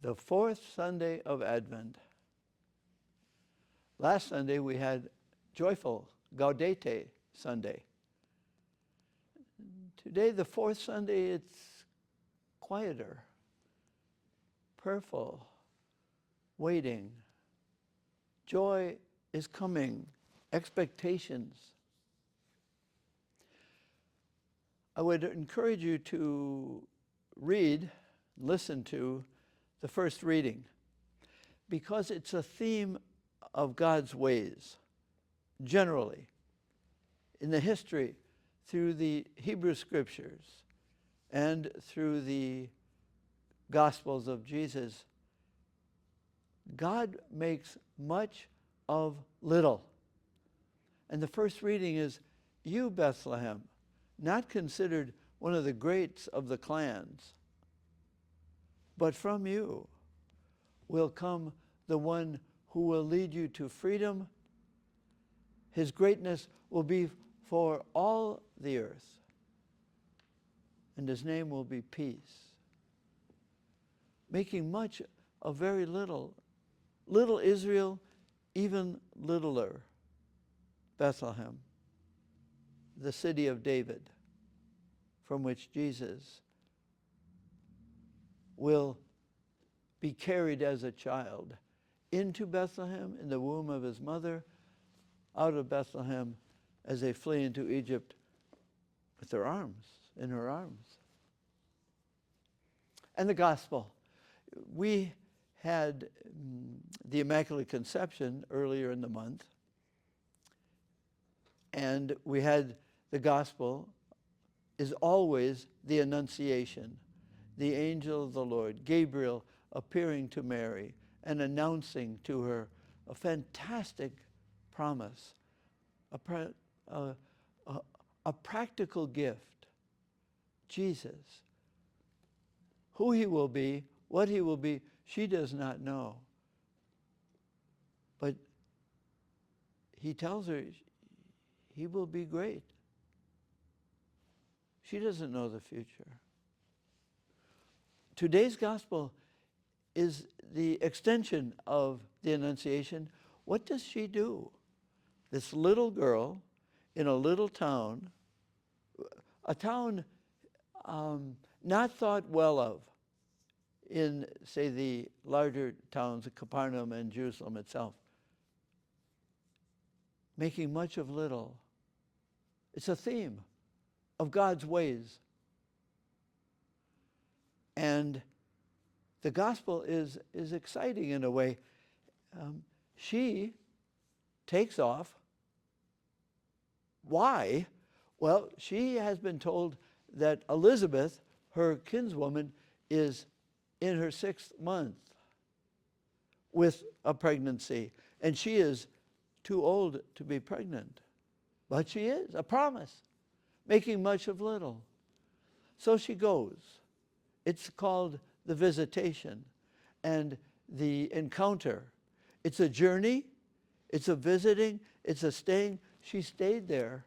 the fourth Sunday of Advent. Last Sunday we had joyful Gaudete Sunday. Today, the fourth Sunday, it's quieter, prayerful, waiting. Joy is coming, expectations. I would encourage you to read, listen to the first reading, because it's a theme of God's ways, generally, in the history, through the Hebrew Scriptures and through the Gospels of Jesus. God makes much of little. And the first reading is, you, Bethlehem, not considered one of the greats of the clans, but from you will come the one who will lead you to freedom. His greatness will be for all the earth, and his name will be peace. Making much of very little. Little Israel, even littler Bethlehem, the city of David, from which Jesus will be carried as a child into Bethlehem in the womb of his mother, out of Bethlehem as they flee into Egypt with their arms, in her arms. And the gospel. We had the Immaculate Conception earlier in the month, and we had the gospel is always the Annunciation, the angel of the Lord, Gabriel, appearing to Mary and announcing to her a fantastic promise, a practical gift, Jesus. Who he will be, what he will be, she does not know. But he tells her he will be great. She doesn't know the future. Today's gospel is the extension of the Annunciation. What does she do? This little girl in a little town, a town not thought well of in, say, the larger towns of Capernaum and Jerusalem itself, making much of little. It's a theme of God's ways. And the gospel is exciting in a way. She takes off. Why? Well, she has been told that Elizabeth, her kinswoman, is in her 6th month with a pregnancy. And she is too old to be pregnant. But she is, a promise, making much of little. So she goes. It's called the visitation and the encounter. It's a journey, it's a visiting, it's a staying. She stayed there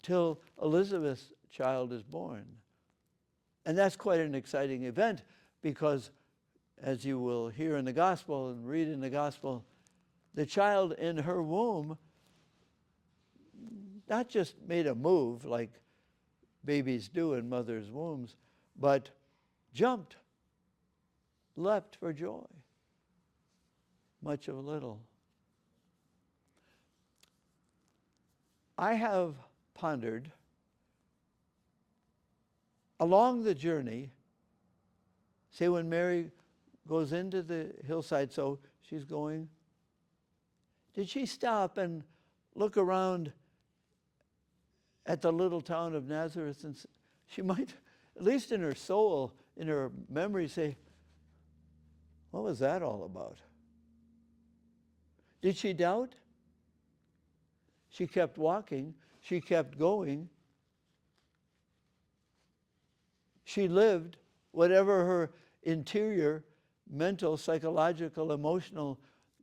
till Elizabeth's child is born. And that's quite an exciting event because, as you will hear in the gospel and read in the gospel, the child in her womb not just made a move like babies do in mothers' wombs, but jumped, leapt for joy. Much of little. I have pondered along the journey, say when Mary goes into the hillside, so she's going, did she stop and look around at the little town of Nazareth? And she might, at least in her soul, in her memory, say, what was that all about? Did she doubt? She kept walking. She kept going. She lived whatever her interior, mental, psychological, emotional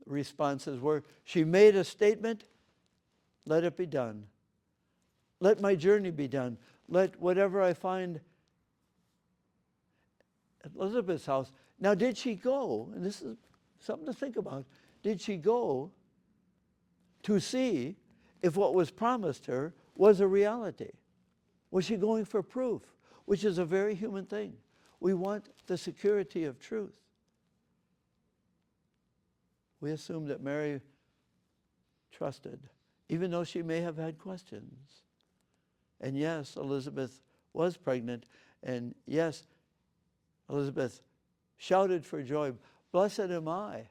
responses were. She made a statement, let it be done. Let my journey be done. Let whatever I find at Elizabeth's house. Now, did she go, and this is something to think about, did she go to see if what was promised her was a reality? Was she going for proof, which is a very human thing? We want the security of truth. We assume that Mary trusted, even though she may have had questions. And yes, Elizabeth was pregnant, and yes, Elizabeth shouted for joy, "Blessed am I,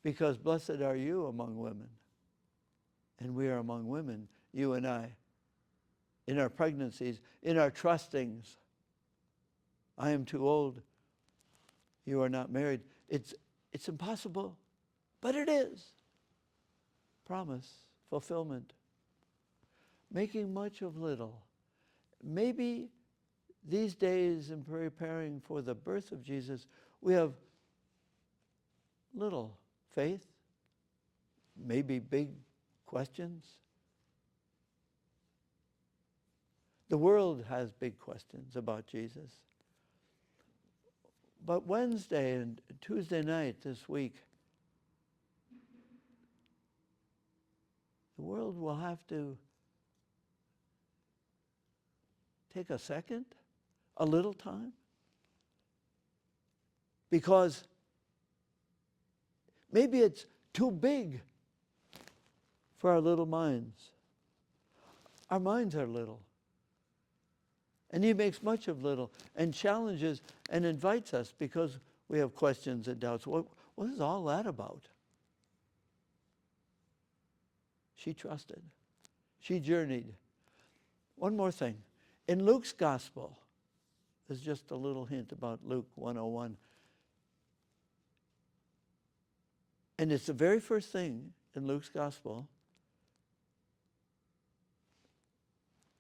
because blessed are you among women." And we are among women, you and I, in our pregnancies, in our trustings. I am too old. You are not married. It's impossible, but it is. Promise, fulfillment. Making much of little. Maybe these days in preparing for the birth of Jesus, we have little faith, maybe big questions. The world has big questions about Jesus. But Wednesday and Tuesday night this week, the world will have to take a second, a little time, because maybe it's too big for our little minds. Our minds are little. And he makes much of little and challenges and invites us because we have questions and doubts. What is all that about? She trusted. She journeyed. One more thing. In Luke's gospel, there's just a little hint about Luke 101. And it's the very first thing in Luke's gospel.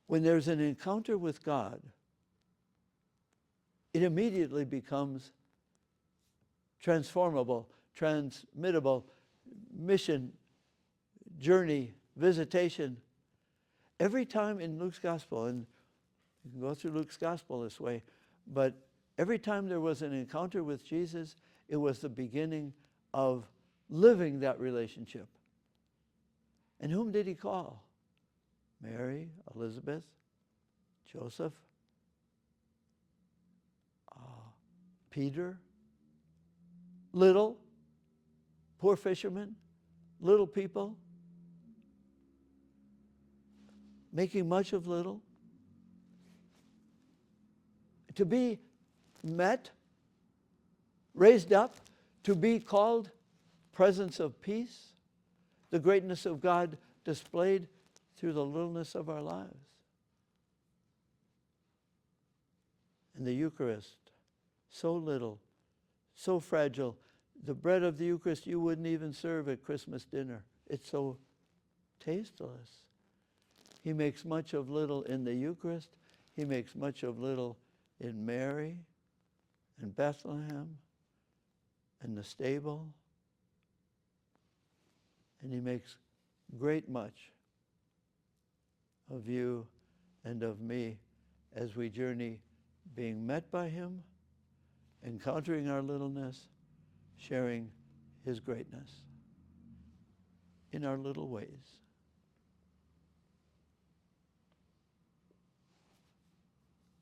When there's an encounter with God, it immediately becomes transformable, transmittable, mission, journey, visitation. Every time in Luke's gospel, and you can go through Luke's gospel this way, but every time there was an encounter with Jesus, it was the beginning of living that relationship. And whom did he call? Mary, Elizabeth, Joseph, Peter, little, poor fishermen, little people, making much of little. To be met, raised up, to be called presence of peace, the greatness of God displayed through the littleness of our lives. And the Eucharist, so little, so fragile. The bread of the Eucharist you wouldn't even serve at Christmas dinner. It's so tasteless. He makes much of little in the Eucharist. He makes much of little in Mary and Bethlehem and the stable. And he makes great much of you and of me as we journey being met by him, encountering our littleness, sharing his greatness in our little ways.